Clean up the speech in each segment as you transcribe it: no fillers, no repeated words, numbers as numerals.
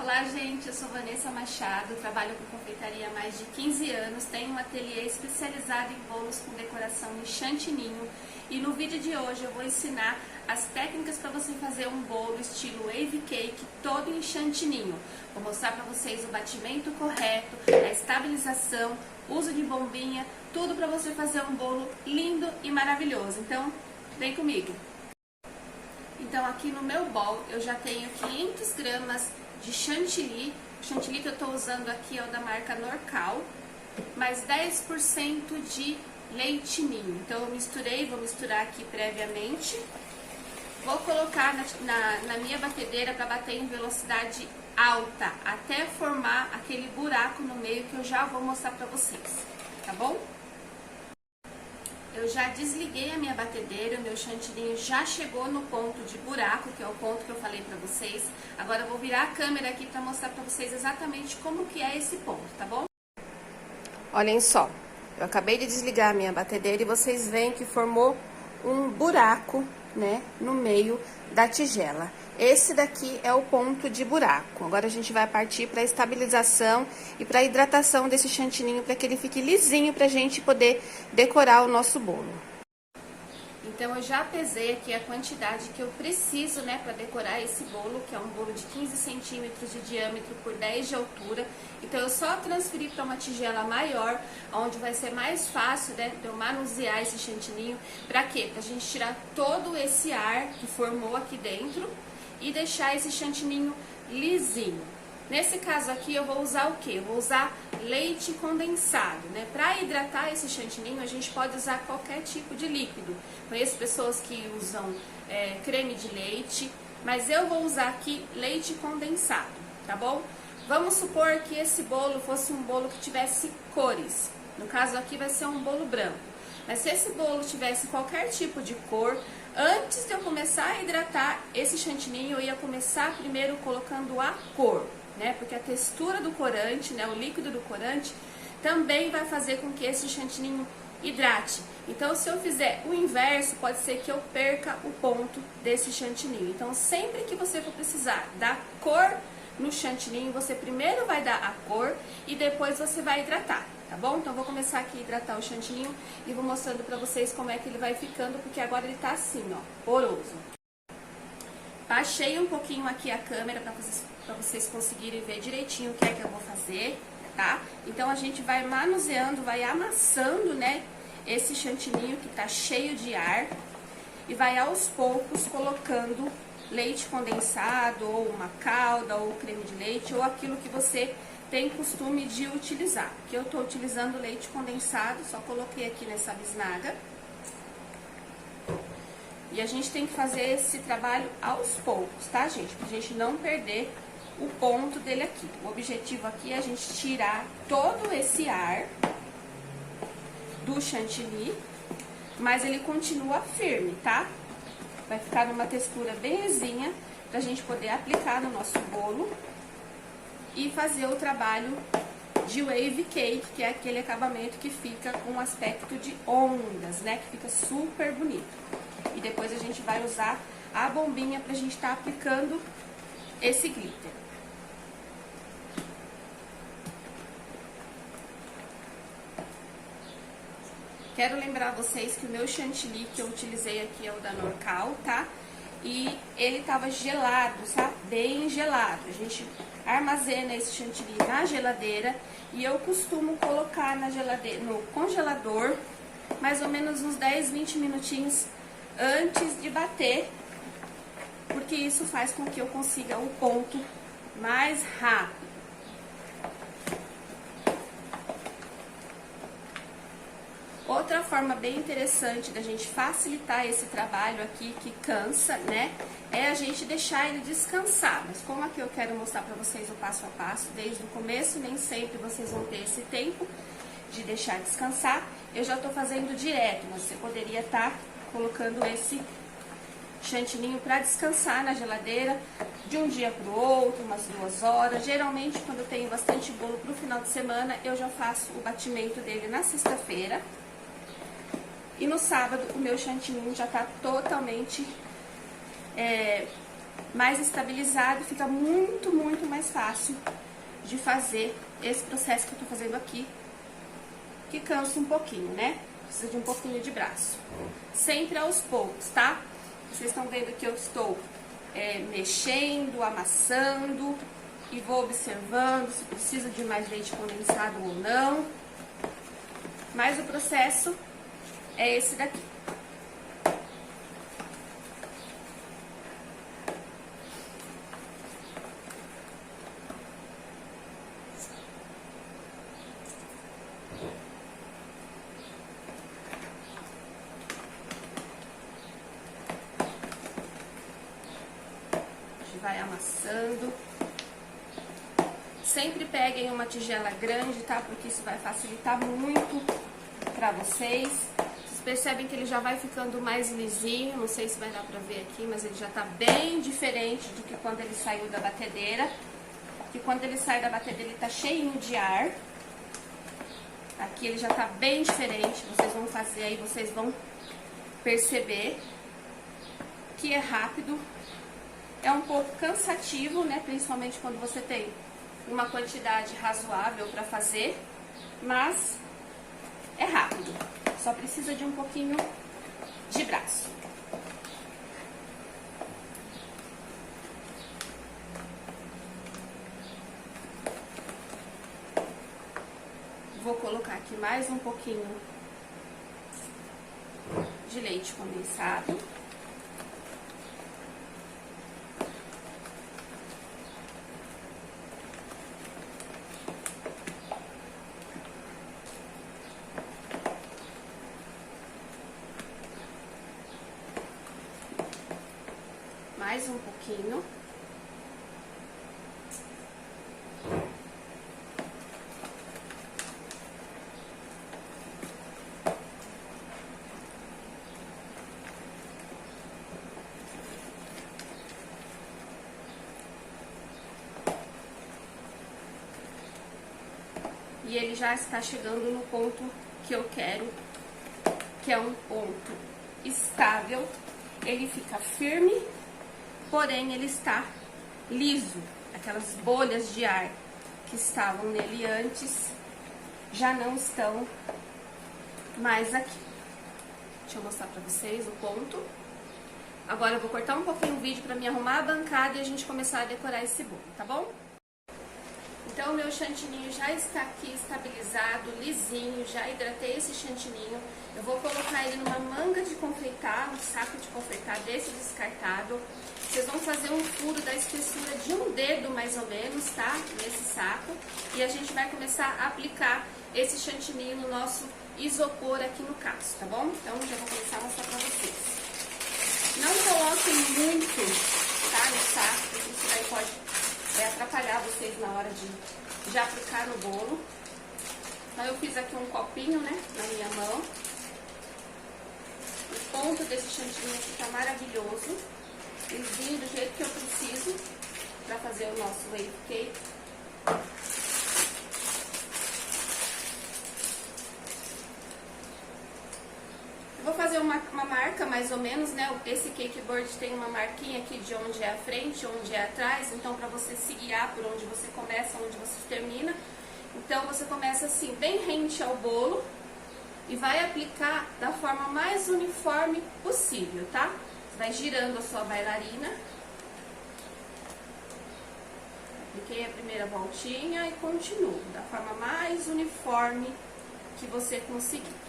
Olá, gente, eu sou Vanessa Machado, trabalho com confeitaria há mais de 15 anos, tenho um ateliê especializado em bolos com decoração em chantininho e no vídeo de hoje eu vou ensinar as técnicas para você fazer um bolo estilo wave cake todo em chantininho. Vou mostrar para vocês o batimento correto, a estabilização, uso de bombinha, tudo para você fazer um bolo lindo e maravilhoso. Então, vem comigo! Então aqui no meu bol eu já tenho 500 gramas de chantilly. O chantilly que eu estou usando aqui é o da marca Norcal, mais 10% de leite ninho. Então eu misturei, vou misturar aqui previamente. Vou colocar na minha batedeira para bater em velocidade alta, até formar aquele buraco no meio que eu já vou mostrar para vocês, tá bom? Eu já desliguei a minha batedeira, o meu chantilly já chegou no ponto de buraco, que é o ponto que eu falei pra vocês. Agora eu vou virar a câmera aqui pra mostrar pra vocês exatamente como que é esse ponto, tá bom? Olhem só, eu acabei de desligar a minha batedeira e vocês veem que formou um buraco, né, no meio da tigela. Esse daqui é o ponto de buraco. Agora a gente vai partir para a estabilização e para a hidratação desse chantininho para que ele fique lisinho para a gente poder decorar o nosso bolo. Então eu já pesei aqui a quantidade que eu preciso, né, para decorar esse bolo, que é um bolo de 15 centímetros de diâmetro por 10 de altura. Então eu só transferi para uma tigela maior, onde vai ser mais fácil, né, de eu manusear esse chantininho. Para quê? Para a gente tirar todo esse ar que formou aqui dentro e deixar esse chantininho lisinho. Nesse caso aqui eu vou usar o que? Eu vou usar leite condensado, né? Para hidratar esse chantininho a gente pode usar qualquer tipo de líquido. Conheço pessoas que usam creme de leite, mas eu vou usar aqui leite condensado, tá bom? Vamos supor que esse bolo fosse um bolo que tivesse cores. No caso aqui vai ser um bolo branco. Mas se esse bolo tivesse qualquer tipo de cor, antes de eu começar a hidratar esse chantininho, eu ia começar primeiro colocando a cor, né? Porque a textura do corante, né, o líquido do corante, também vai fazer com que esse chantininho hidrate. Então, se eu fizer o inverso, pode ser que eu perca o ponto desse chantininho. Então, sempre que você for precisar da cor no chantininho, você primeiro vai dar a cor e depois você vai hidratar, tá bom? Então, vou começar aqui a hidratar o chantininho e vou mostrando pra vocês como é que ele vai ficando, porque agora ele tá assim, ó, poroso. Baixei um pouquinho aqui a câmera pra vocês conseguirem ver direitinho o que é que eu vou fazer, tá? Então, a gente vai manuseando, vai amassando, né, esse chantininho que tá cheio de ar e vai aos poucos colocando leite condensado, ou uma calda, ou creme de leite, ou aquilo que você tem costume de utilizar. Aqui eu tô utilizando leite condensado, só coloquei aqui nessa bisnaga. E a gente tem que fazer esse trabalho aos poucos, tá, gente? Pra gente não perder o ponto dele aqui. O objetivo aqui é a gente tirar todo esse ar do chantilly, mas ele continua firme, tá? Vai ficar numa textura bem lisinha pra gente poder aplicar no nosso bolo e fazer o trabalho de wave cake, que é aquele acabamento que fica com um aspecto de ondas, né? Que fica super bonito. E depois a gente vai usar a bombinha pra gente estar aplicando esse glitter. Quero lembrar vocês que o meu chantilly que eu utilizei aqui é o da Norcal, tá? E ele tava gelado, sabe? Bem gelado. A gente armazena esse chantilly na geladeira e eu costumo colocar na geladeira, no congelador, mais ou menos uns 10, 20 minutinhos antes de bater, porque isso faz com que eu consiga o ponto mais rápido. Outra forma bem interessante da gente facilitar esse trabalho aqui, que cansa, né, é a gente deixar ele descansar. Mas como aqui eu quero mostrar pra vocês o passo a passo, desde o começo, nem sempre vocês vão ter esse tempo de deixar descansar, eu já tô fazendo direto, mas você poderia estar colocando esse chantininho pra descansar na geladeira de um dia pro outro, umas 2 horas. Geralmente, quando eu tenho bastante bolo pro final de semana, eu já faço o batimento dele na sexta-feira. E no sábado o meu chantininho já tá totalmente mais estabilizado, fica muito, muito mais fácil de fazer esse processo que eu tô fazendo aqui, que cansa um pouquinho, né? Precisa de um pouquinho de braço. Sempre aos poucos, tá? Vocês estão vendo que eu estou mexendo, amassando e vou observando se precisa de mais leite condensado ou não. Mas o processo é esse daqui. Vai amassando. Sempre peguem uma tigela grande, tá? Porque isso vai facilitar muito pra vocês. Vocês percebem que ele já vai ficando mais lisinho, não sei se vai dar pra ver aqui, mas ele já tá bem diferente do que quando ele saiu da batedeira. Que quando ele sai da batedeira ele tá cheinho de ar. Aqui ele já tá bem diferente, vocês vão fazer aí, vocês vão perceber que é rápido. É um pouco cansativo, né? Principalmente quando você tem uma quantidade razoável para fazer, mas é rápido. Só precisa de um pouquinho de braço. Vou colocar aqui mais um pouquinho de leite condensado. Mais um pouquinho. E ele já está chegando no ponto que eu quero, que é um ponto estável. Ele fica firme, porém ele está liso. Aquelas bolhas de ar que estavam nele antes já não estão mais aqui. Deixa eu mostrar pra vocês o ponto. Agora eu vou cortar um pouquinho o vídeo pra me arrumar a bancada e a gente começar a decorar esse bolo, tá bom? Então o meu chantininho já está aqui estabilizado, lisinho, já hidratei esse chantininho. Eu vou colocar ele numa manga de confeitar, um saco de confeitar desse descartável. Vocês vão fazer um furo da espessura de um dedo mais ou menos, tá? Nesse saco. E a gente vai começar a aplicar esse chantininho no nosso isopor aqui no caso, tá bom? Então já vou começar a mostrar pra vocês. Não coloquem muito, tá? No saco, porque isso daí pode atrapalhar vocês na hora de aplicar no bolo. Então eu fiz aqui um copinho, né, na minha mão. O ponto desse chantilly aqui tá maravilhoso, lisinho do jeito que eu preciso para fazer o nosso wave cake. Eu vou fazer uma marca mais ou menos, né? Esse cake board tem uma marquinha aqui de onde é a frente, onde é atrás, então para você se guiar por onde você começa, onde você termina. Então você começa assim, bem rente ao bolo e vai aplicar da forma mais uniforme possível, tá? Você vai girando a sua bailarina. Apliquei a primeira voltinha e continuo da forma mais uniforme que você conseguir.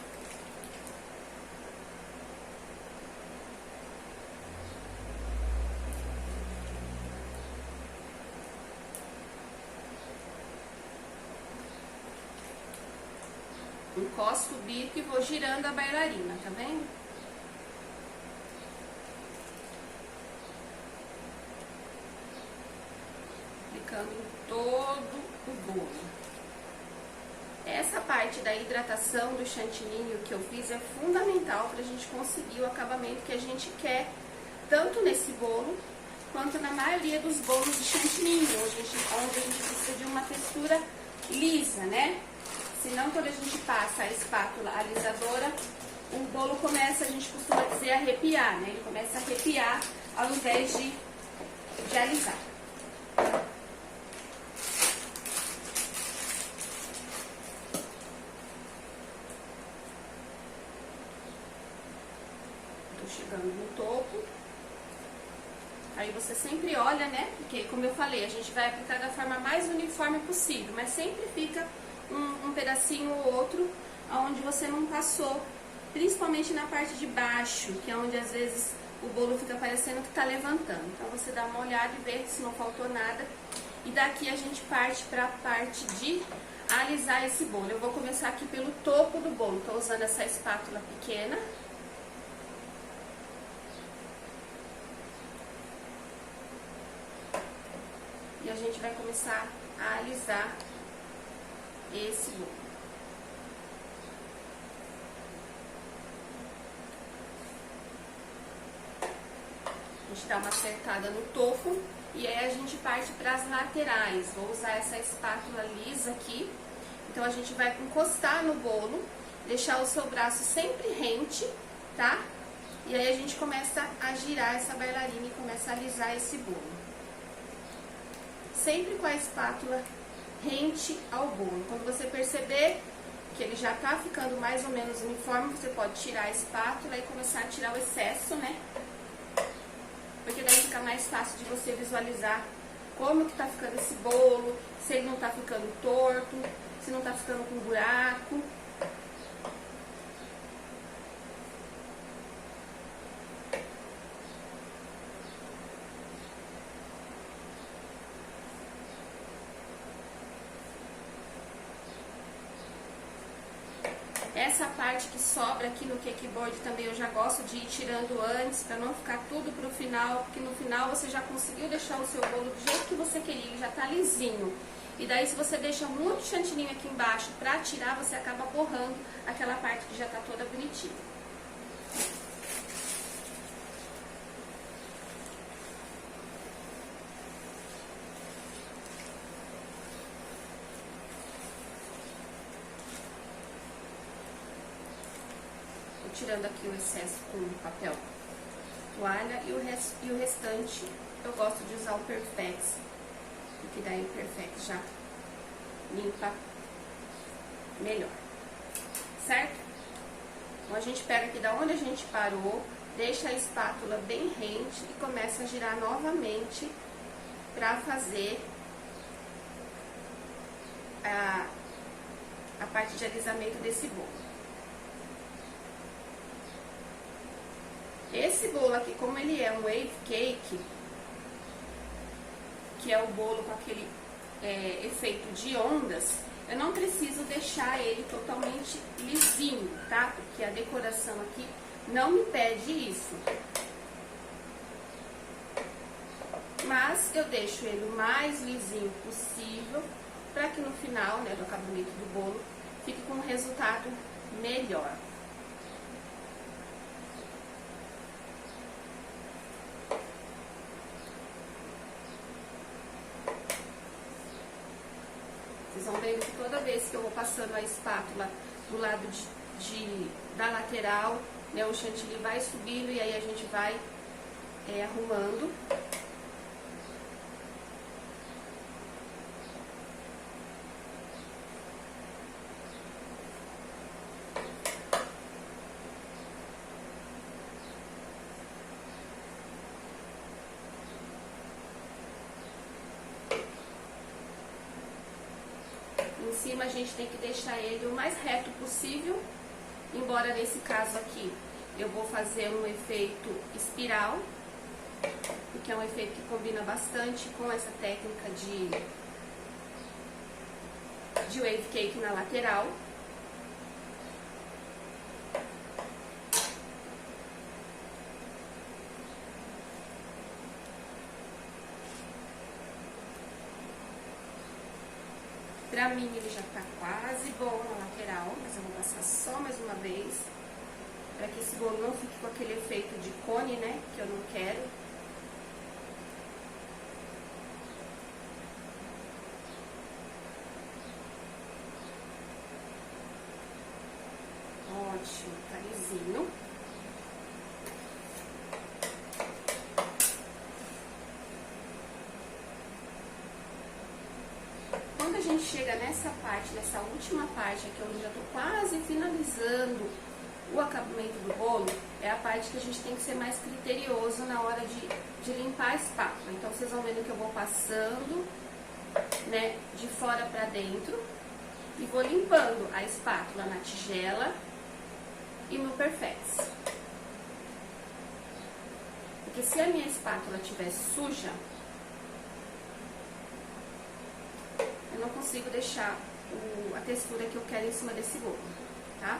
Encosto o bico e vou girando a bailarina, tá vendo? Aplicando em todo o bolo. Essa parte da hidratação do chantininho que eu fiz é fundamental pra gente conseguir o acabamento que a gente quer, tanto nesse bolo, quanto na maioria dos bolos de chantininho, onde a gente precisa de uma textura lisa, né? Senão, quando a gente passa a espátula alisadora, o bolo começa, a gente costuma dizer, a arrepiar, né? Ele começa a arrepiar ao invés de de alisar. Tô chegando no topo. Aí você sempre olha, né? Porque, como eu falei, a gente vai aplicar da forma mais uniforme possível, mas sempre fica um pedacinho ou outro onde você não passou, principalmente na parte de baixo, que é onde às vezes o bolo fica parecendo que tá levantando. Então você dá uma olhada e vê se não faltou nada. E daqui a gente parte para a parte de alisar esse bolo. Eu vou começar aqui pelo topo do bolo. Tô usando essa espátula pequena. E a gente vai começar a alisar esse bolo. A gente dá uma acertada no topo e aí a gente parte para as laterais. Vou usar essa espátula lisa aqui. Então a gente vai encostar no bolo, deixar o seu braço sempre rente, tá? E aí a gente começa a girar essa bailarina e começa a alisar esse bolo. Sempre com a espátula rente ao bolo. Quando você perceber que ele já tá ficando mais ou menos uniforme, você pode tirar a espátula e começar a tirar o excesso, né? Porque daí fica mais fácil de você visualizar como que tá ficando esse bolo, se ele não tá ficando torto, se não tá ficando com buraco. Essa parte que sobra aqui no cakeboard também eu já gosto de ir tirando antes, para não ficar tudo pro final, porque no final você já conseguiu deixar o seu bolo do jeito que você queria, ele já tá lisinho. E daí se você deixa muito chantininho aqui embaixo pra tirar, você acaba borrando aquela parte que já tá toda bonitinha. Tirando aqui o excesso com o papel toalha e o restante eu gosto de usar o Perfex, porque daí o Perfex já limpa melhor, certo? Então a gente pega aqui da onde a gente parou, deixa a espátula bem rente e começa a girar novamente para fazer a parte de alisamento desse bolo. Esse bolo aqui, como ele é um wave cake, que é o bolo com aquele efeito de ondas, eu não preciso deixar ele totalmente lisinho, tá? Porque a decoração aqui não me pede isso. Mas eu deixo ele o mais lisinho possível, para que no final, né, do acabamento do bolo, fique com um resultado melhor. Vocês vão vendo que toda vez que eu vou passando a espátula do lado da lateral, né, o chantilly vai subindo e aí a gente vai arrumando. Em cima a gente tem que deixar ele o mais reto possível, embora nesse caso aqui eu vou fazer um efeito espiral, porque é um efeito que combina bastante com essa técnica de wave cake na lateral. Pra mim ele já tá quase bom na lateral, mas eu vou passar só mais uma vez, para que esse bolo não fique com aquele efeito de cone, né, que eu não quero. Ótimo, tá lisinho. gente chega nessa parte, nessa última parte aqui, onde eu já tô quase finalizando o acabamento do bolo, é a parte que a gente tem que ser mais criterioso na hora de limpar a espátula. Então, vocês vão vendo que eu vou passando, né, de fora pra dentro e vou limpando a espátula na tigela e no Perfex. Porque se a minha espátula estiver suja, eu não consigo deixar a textura que eu quero em cima desse bolo, tá?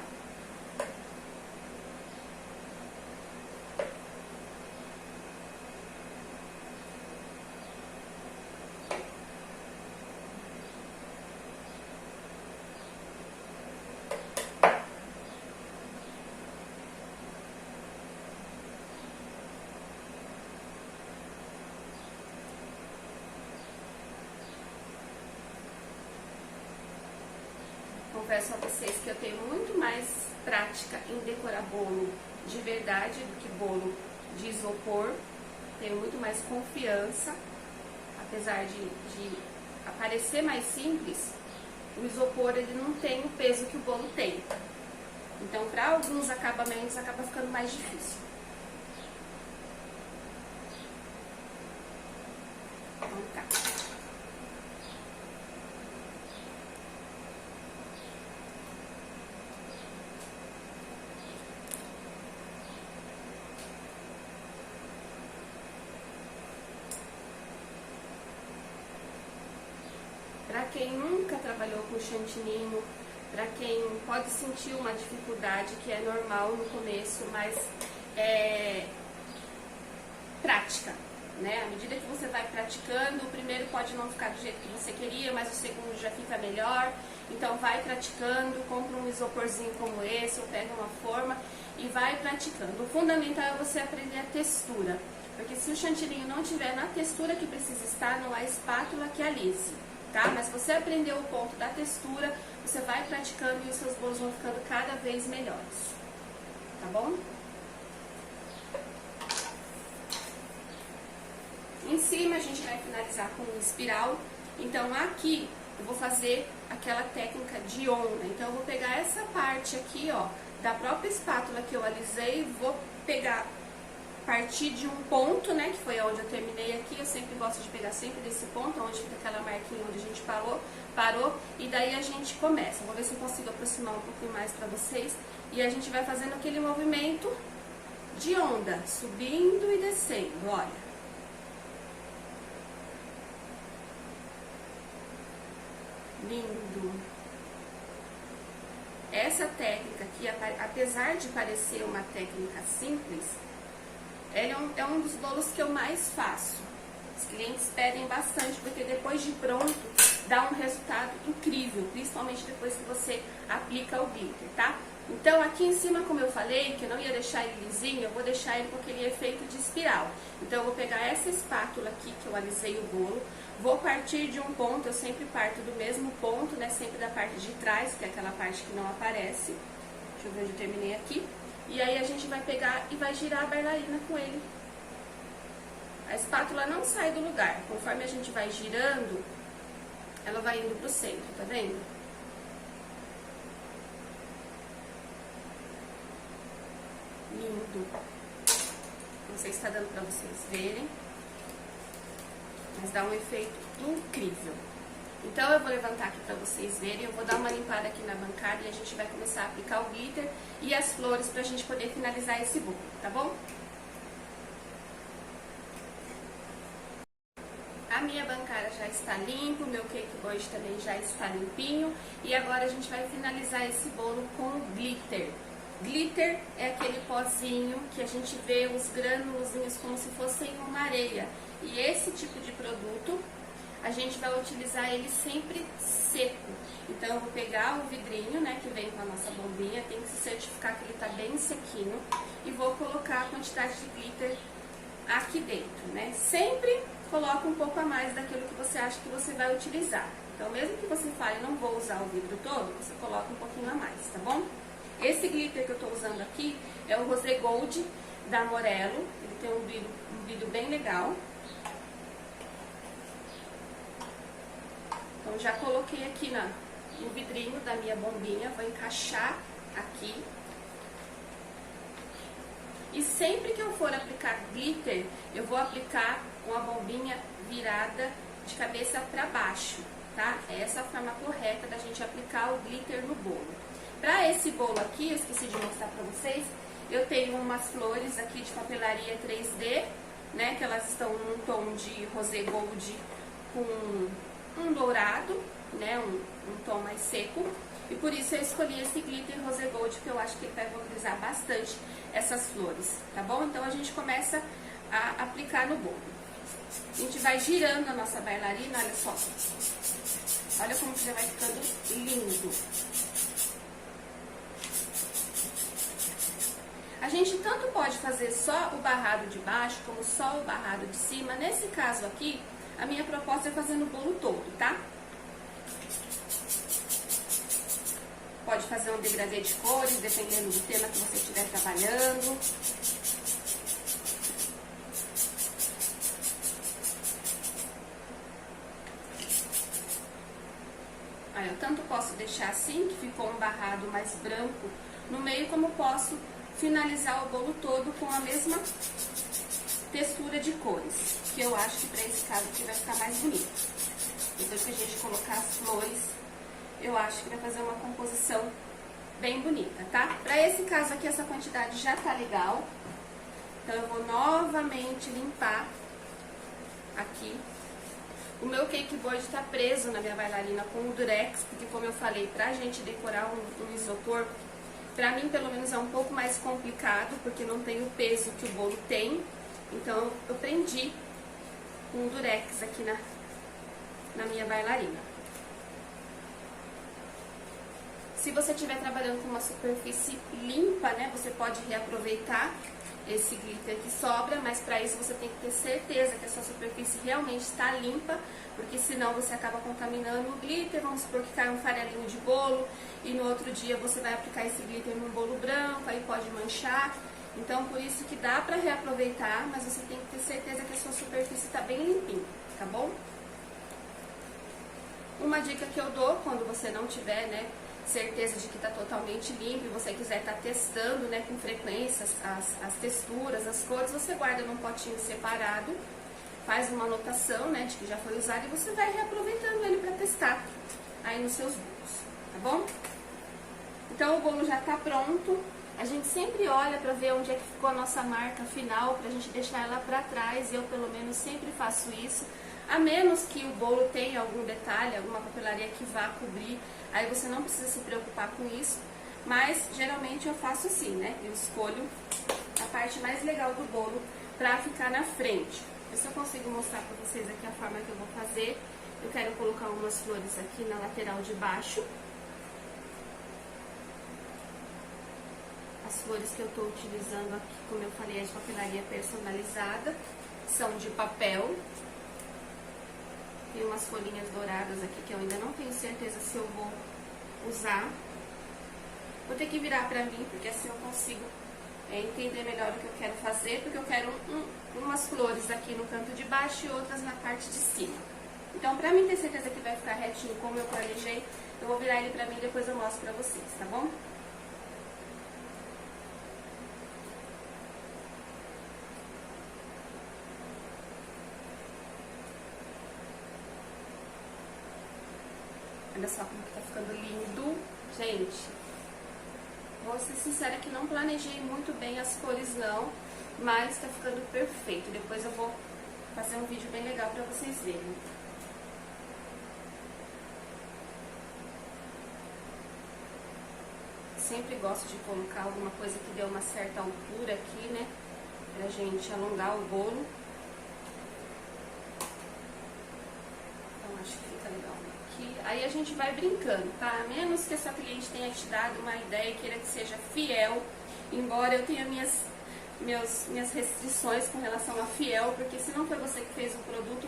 Confesso a vocês que eu tenho muito mais prática em decorar bolo de verdade do que bolo de isopor. Tenho muito mais confiança, apesar de aparecer mais simples, o isopor ele não tem o peso que o bolo tem. Então, para alguns acabamentos, acaba ficando mais difícil. Então, tá. Para quem nunca trabalhou com chantininho, para quem pode sentir uma dificuldade que é normal no começo, mas é prática, né? À medida que você vai praticando, o primeiro pode não ficar do jeito que você queria, mas o segundo já fica melhor. Então vai praticando, compra um isoporzinho como esse, ou pega uma forma e vai praticando. O fundamental é você aprender a textura, porque se o chantininho não tiver na textura que precisa estar, não há espátula que alise. Tá? Mas se você aprender o ponto da textura, você vai praticando e os seus bolos vão ficando cada vez melhores. Tá bom? Em cima a gente vai finalizar com um espiral. Então aqui eu vou fazer aquela técnica de onda. Então eu vou pegar essa parte aqui, ó, da própria espátula que eu alisei, vou pegar partir de um ponto, né, que foi onde eu terminei aqui. Eu sempre gosto de pegar sempre desse ponto, onde fica aquela marquinha onde a gente parou, e daí a gente começa. Vou ver se eu consigo aproximar um pouquinho mais pra vocês, e a gente vai fazendo aquele movimento de onda, subindo e descendo, olha. Lindo! Essa técnica aqui, apesar de parecer uma técnica simples, é um dos bolos que eu mais faço. Os clientes pedem bastante, porque depois de pronto, dá um resultado incrível, principalmente depois que você aplica o glitter, tá? Então aqui em cima, como eu falei, que eu não ia deixar ele lisinho, eu vou deixar ele com aquele efeito de espiral. Então eu vou pegar essa espátula aqui, que eu alisei o bolo, vou partir de um ponto, eu sempre parto do mesmo ponto, né? Sempre da parte de trás, que é aquela parte que não aparece. Deixa eu ver onde eu terminei aqui. E aí a gente vai pegar e vai girar a bailarina com ele. A espátula não sai do lugar. Conforme a gente vai girando, ela vai indo pro centro, tá vendo? Lindo. Não sei se tá dando pra vocês verem, mas dá um efeito incrível. Então eu vou levantar aqui pra vocês verem, eu vou dar uma limpada aqui na bancada e a gente vai começar a aplicar o glitter e as flores pra gente poder finalizar esse bolo, tá bom? A minha bancada já está limpa, o meu cake board também já está limpinho e agora a gente vai finalizar esse bolo com glitter. Glitter é aquele pozinho que a gente vê os grânulozinhos como se fossem uma areia. E esse tipo de produto a gente vai utilizar ele sempre seco. Então eu vou pegar o vidrinho, né, que vem com a nossa bombinha, tem que se certificar que ele tá bem sequinho, e vou colocar a quantidade de glitter aqui dentro, né? Sempre coloca um pouco a mais daquilo que você acha que você vai utilizar. Então mesmo que você fale, não vou usar o vidro todo, você coloca um pouquinho a mais, tá bom? Esse glitter que eu tô usando aqui é o Rosé Gold da Morello, ele tem um brilho bem legal. Então Então, já coloquei aqui no vidrinho da minha bombinha, vou encaixar aqui. E sempre que eu for aplicar glitter, eu vou aplicar com a bombinha virada de cabeça para baixo, tá? Essa é a forma correta da gente aplicar o glitter no bolo. Para esse bolo aqui, eu esqueci de mostrar para vocês, eu tenho umas flores aqui de papelaria 3D, né? Que elas estão num tom de rosé gold com um dourado, né? Um tom mais seco. E por isso eu escolhi esse glitter rosé gold, que eu acho que ele vai valorizar bastante essas flores, tá bom? Então a gente começa a aplicar no bolo. A gente vai girando a nossa bailarina, olha só. Olha como que já vai ficando lindo. A gente tanto pode fazer só o barrado de baixo, como só o barrado de cima. Nesse caso aqui, a minha proposta é fazer no bolo todo, tá? Pode fazer um degradê de cores, dependendo do tema que você estiver trabalhando. Aí, eu tanto posso deixar assim, que ficou um barrado mais branco no meio, como posso finalizar o bolo todo com a mesma textura de cores, que eu acho que para esse caso aqui vai ficar mais bonito. Depois que a gente colocar as flores, eu acho que vai fazer uma composição bem bonita, tá? Para esse caso aqui, essa quantidade já tá legal. Então, eu vou novamente limpar aqui. O meu cake board tá preso na minha bailarina com o durex, porque como eu falei, pra gente decorar um isopor, pra mim pelo menos é um pouco mais complicado, porque não tem o peso que o bolo tem. Então, eu prendi com o durex aqui na minha bailarina. Se você estiver trabalhando com uma superfície limpa, né, você pode reaproveitar esse glitter que sobra, mas para isso você tem que ter certeza que a sua superfície realmente está limpa, porque senão você acaba contaminando o glitter. Vamos supor que cai um farelinho de bolo e no outro dia você vai aplicar esse glitter num bolo branco, aí pode manchar. Então, por isso que dá para reaproveitar, mas você tem que ter certeza que a sua superfície está bem limpinha, tá bom? Uma dica que eu dou quando você não tiver, né, certeza de que está totalmente limpo e você quiser estar testando, né, com frequência as texturas, as cores, você guarda num potinho separado, faz uma anotação, né, de que já foi usado e você vai reaproveitando ele para testar aí nos seus bolos, tá bom? Então o bolo já está pronto. A gente sempre olha para ver onde é que ficou a nossa marca final, para a gente deixar ela para trás. Eu pelo menos sempre faço isso. A menos que o bolo tenha algum detalhe, alguma papelaria que vá cobrir, aí você não precisa se preocupar com isso, mas geralmente eu faço assim, né? Eu escolho a parte mais legal do bolo pra ficar na frente. Eu só consigo mostrar pra vocês aqui a forma que eu vou fazer. Eu quero colocar umas flores aqui na lateral de baixo. As flores que eu tô utilizando aqui, como eu falei, é de papelaria personalizada, são de papel. Tem umas folhinhas douradas aqui que eu ainda não tenho certeza se eu vou usar. Vou ter que virar pra mim, porque assim eu consigo entender melhor o que eu quero fazer, porque eu quero umas flores aqui no canto de baixo e outras na parte de cima. Então, pra mim ter certeza que vai ficar retinho como eu planejei, eu vou virar ele pra mim e depois eu mostro pra vocês, tá bom? Olha só como que tá ficando lindo, gente. Vou ser sincera que não planejei muito bem as cores não, mas tá ficando perfeito. Depois eu vou fazer um vídeo bem legal pra vocês verem. Sempre gosto de colocar alguma coisa que dê uma certa altura aqui, né? Pra gente alongar o bolo. Então acho que fica legal. Aí a gente vai brincando, tá? A menos que a sua cliente tenha te dado uma ideia e queira que seja fiel, embora eu tenha minhas restrições com relação a fiel, porque se não foi você que fez o produto,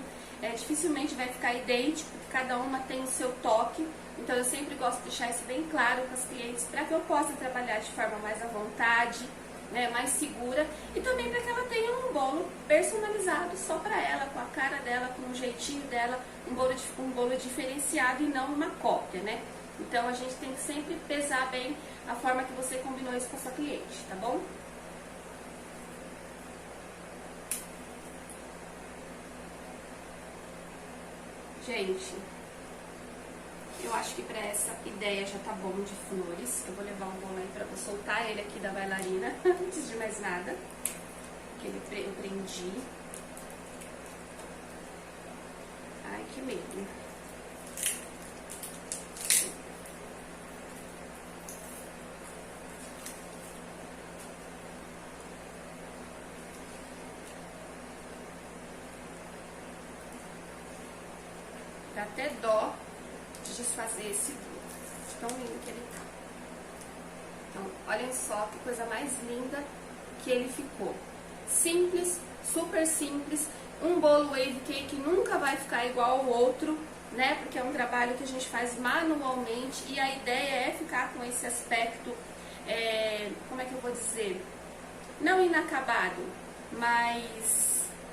dificilmente vai ficar idêntico, porque cada uma tem o seu toque. Então eu sempre gosto de deixar isso bem claro com as clientes, para que eu possa trabalhar de forma mais à vontade né, mais segura, e também para que ela tenha um bolo personalizado só para ela, com a cara dela, com o jeitinho dela, um bolo diferenciado e não uma cópia, né? Então a gente tem que sempre pesar bem a forma que você combinou isso com a sua cliente, tá bom? Gente, eu acho que pra essa ideia já tá bom de flores. Eu vou levar um bolo aí pra eu soltar ele aqui da bailarina, antes de mais nada. Que eu prendi. Ai, que medo. Dá até dó de desfazer esse bolo, de tão lindo que ele tá. Então, olhem só que coisa mais linda que ele ficou. Simples, super simples. Um bolo wave cake nunca vai ficar igual ao outro, né? Porque é um trabalho que a gente faz manualmente e a ideia é ficar com esse aspecto, como é que eu vou dizer? Não inacabado, mas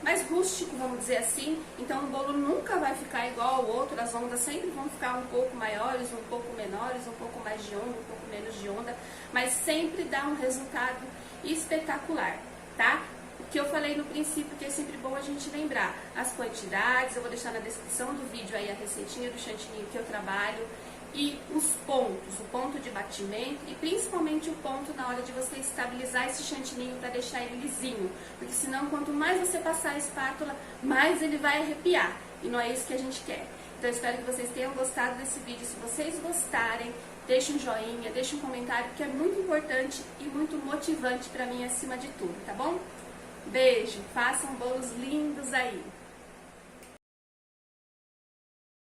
mais rústico, vamos dizer assim. Então o bolo nunca vai ficar igual ao outro, as ondas sempre vão ficar um pouco maiores, um pouco menores, um pouco mais de onda, um pouco menos de onda, mas sempre dá um resultado espetacular, tá? O que eu falei no princípio, que é sempre bom a gente lembrar, as quantidades, eu vou deixar na descrição do vídeo aí a receitinha do chantininho que eu trabalho, e os pontos, o ponto de batimento e principalmente o ponto na hora de você estabilizar esse chantininho para deixar ele lisinho, porque senão quanto mais você passar a espátula, mais ele vai arrepiar, e não é isso que a gente quer. Então eu espero que vocês tenham gostado desse vídeo. Se vocês gostarem, deixe um joinha, deixe um comentário, que é muito importante e muito motivante para mim acima de tudo, tá bom? Beijo, façam bolos lindos aí!